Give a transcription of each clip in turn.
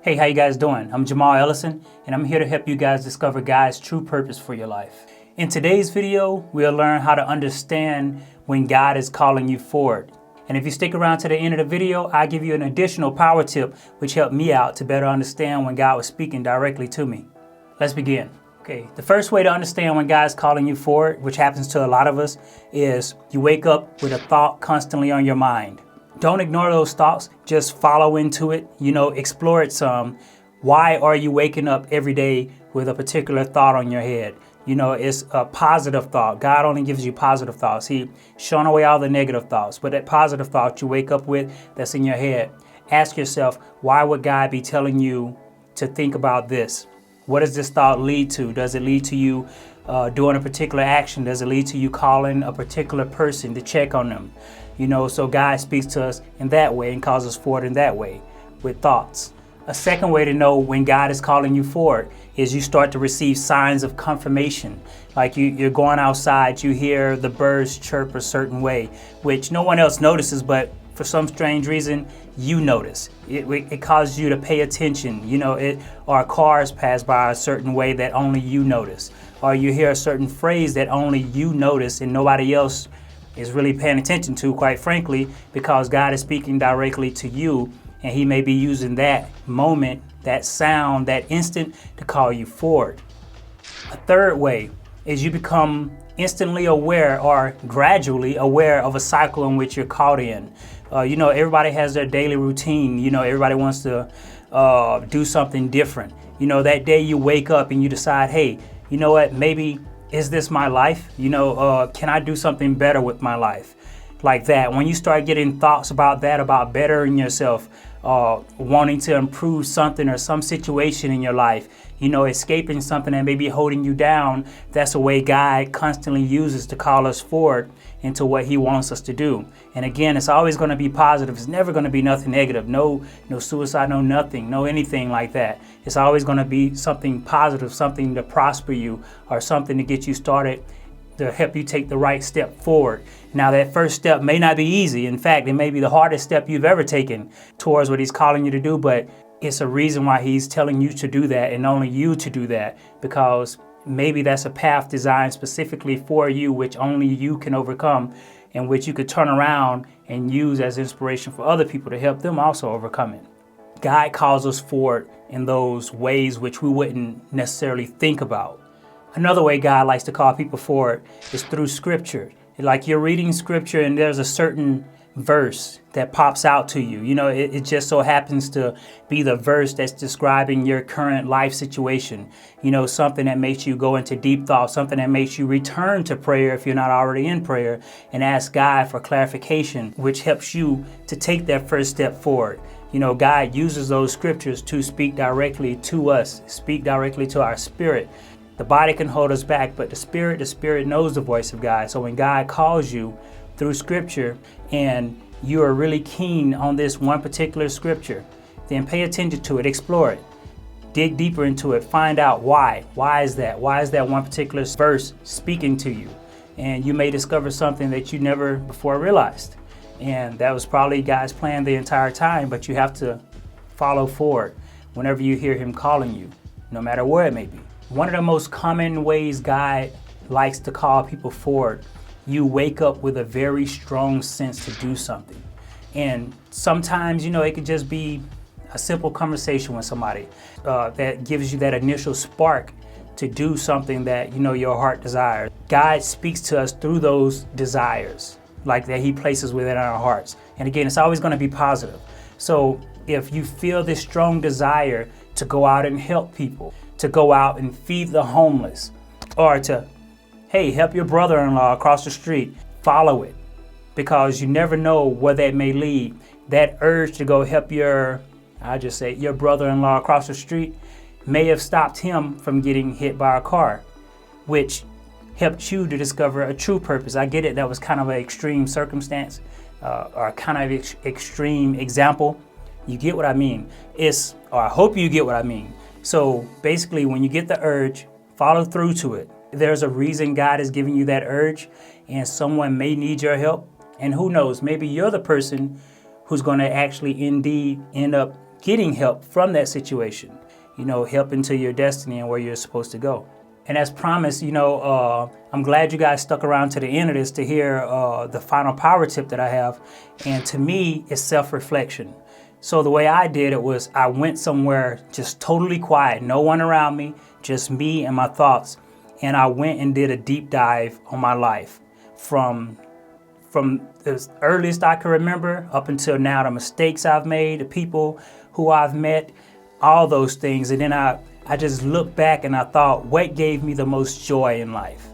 Hey, how you guys doing? I'm Jamal Ellison, and I'm here to help you guys discover God's true purpose for your life. In today's video, we'll learn how to understand when God is calling you forward. And if you stick around to the end of the video, I'll give you an additional power tip which helped me out to better understand when God was speaking directly to me. Let's begin. Okay, the first way to understand when God's calling you forward, which happens to a lot of us, is you wake up with a thought constantly on your mind. Don't ignore those thoughts, just follow into it, explore it some. Why are you waking up every day with a particular thought on your head? It's a positive thought. God only gives you positive thoughts. He's showing away all the negative thoughts. But that positive thought you wake up with that's in your head, ask yourself, why would God be telling you to think about this? What does this thought lead to? Does it lead to you doing a particular action? Does it lead to you calling a particular person to check on them? So God speaks to us in that way and calls us forward in that way with thoughts. A second way to know when God is calling you forward is you start to receive signs of confirmation. Like you're going outside, you hear the birds chirp a certain way, which no one else notices, but for some strange reason, you notice. It causes you to pay attention. Or cars pass by a certain way that only you notice. Or you hear a certain phrase that only you notice and nobody else is really paying attention to, quite frankly, because God is speaking directly to you, and He may be using that moment, that sound, that instant to call you forward. A third way is you become instantly aware or gradually aware of a cycle in which you're caught in. Everybody has their daily routine. Everybody wants to do something different. That day you wake up and you decide, hey, you know what, maybe is this my life? Can I do something better with my life? Like that. When you start getting thoughts about that, about bettering yourself, wanting to improve something or some situation in your life, escaping something that may be holding you down, that's a way God constantly uses to call us forward into what He wants us to do. And again, it's always going to be positive. It's never going to be nothing negative. No suicide, no nothing, no anything like that. It's always going to be something positive, something to prosper you or something to get you started, to help you take the right step forward. Now, that first step may not be easy. In fact, it may be the hardest step you've ever taken towards what He's calling you to do, but it's a reason why He's telling you to do that and only you to do that, because maybe that's a path designed specifically for you, which only you can overcome, and which you could turn around and use as inspiration for other people to help them also overcome it. God calls us forward in those ways which we wouldn't necessarily think about. Another way God likes to call people forward is through scripture. Like you're reading scripture and there's a certain verse that pops out to you. It just so happens to be the verse that's describing your current life situation. Something that makes you go into deep thought, something that makes you return to prayer if you're not already in prayer and ask God for clarification, which helps you to take that first step forward. God uses those scriptures to speak directly to us, speak directly to our spirit. The body can hold us back, but the spirit knows the voice of God. So when God calls you through scripture and you are really keen on this one particular scripture, then pay attention to it, explore it, dig deeper into it, find out why. Why is that? Why is that one particular verse speaking to you? And you may discover something that you never before realized. And that was probably God's plan the entire time, but you have to follow forward whenever you hear Him calling you, no matter where it may be. One of the most common ways God likes to call people forward, you wake up with a very strong sense to do something. And sometimes, it could just be a simple conversation with somebody that gives you that initial spark to do something that, your heart desires. God speaks to us through those desires, like that He places within our hearts. And again, it's always going to be positive. So if you feel this strong desire to go out and help people, to go out and feed the homeless, or to, hey, help your brother-in-law across the street, follow it, because you never know where that may lead. That urge to go help your brother-in-law across the street may have stopped him from getting hit by a car, which helped you to discover a true purpose. I get it, that was kind of an extreme circumstance, or kind of extreme example. You get what I mean? I hope you get what I mean. So basically, when you get the urge, follow through to it. There's a reason God is giving you that urge, and someone may need your help. And who knows, maybe you're the person who's going to actually indeed end up getting help from that situation, help into your destiny and where you're supposed to go. And as promised, I'm glad you guys stuck around to the end of this to hear the final power tip that I have. And to me, it's self-reflection. So the way I did it was I went somewhere just totally quiet, no one around me, just me and my thoughts. And I went and did a deep dive on my life from the earliest I can remember up until now, the mistakes I've made, the people who I've met, all those things. And then I just looked back and I thought, what gave me the most joy in life?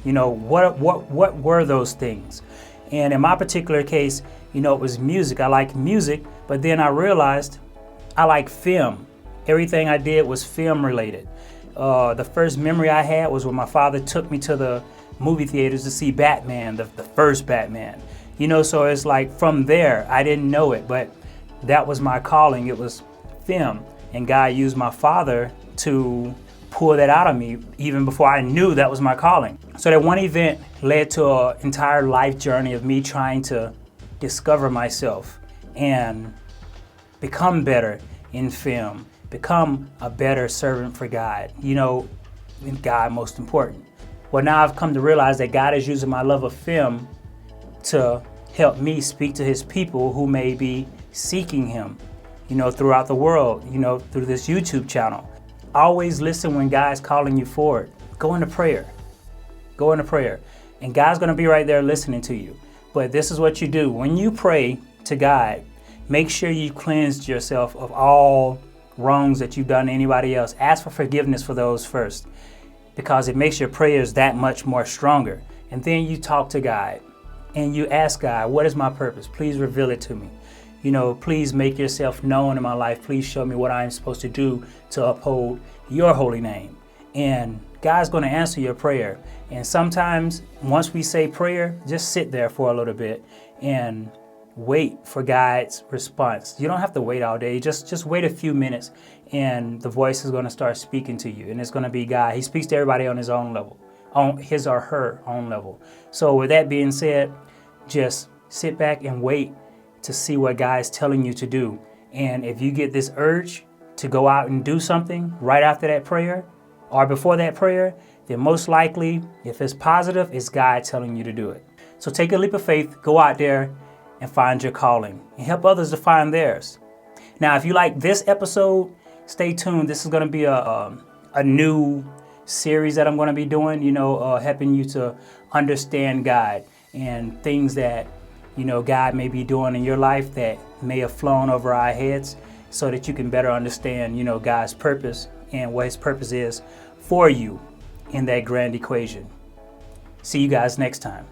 What were those things? And in my particular case, it was music. I like music, but then I realized I like film. Everything I did was film related. The first memory I had was when my father took me to the movie theaters to see Batman, the first Batman. So it's like from there, I didn't know it, but that was my calling. It was film. And God used my father to pull that out of me even before I knew that was my calling. So that one event led to an entire life journey of me trying to discover myself and become better in film, become a better servant for God, and God most important. Well, now I've come to realize that God is using my love of film to help me speak to his people who may be seeking him, throughout the world, through this YouTube channel. Always listen when God's calling you forward. Go into prayer. Go into prayer. And God's going to be right there listening to you. But this is what you do. When you pray to God, make sure you cleansed yourself of all wrongs that you've done to anybody else. Ask for forgiveness for those first, because it makes your prayers that much more stronger. And then you talk to God and you ask God, what is my purpose? Please reveal it to me. Please make yourself known in my life. Please show me what I'm supposed to do to uphold your holy name. And God's going to answer your prayer. And sometimes once we say prayer, just sit there for a little bit and wait for God's response. You don't have to wait all day. Just wait a few minutes and the voice is going to start speaking to you. And it's going to be God. He speaks to everybody on his own level, on his or her own level. So with that being said, just sit back and wait to see what God is telling you to do. And if you get this urge to go out and do something right after that prayer or before that prayer, then most likely, if it's positive, it's God telling you to do it. So take a leap of faith, go out there and find your calling and help others to find theirs. Now, if you like this episode, stay tuned. This is going to be a new series that I'm going to be doing, helping you to understand God and things that God may be doing in your life that may have flown over our heads, so that you can better understand, God's purpose and what his purpose is for you in that grand equation. See you guys next time.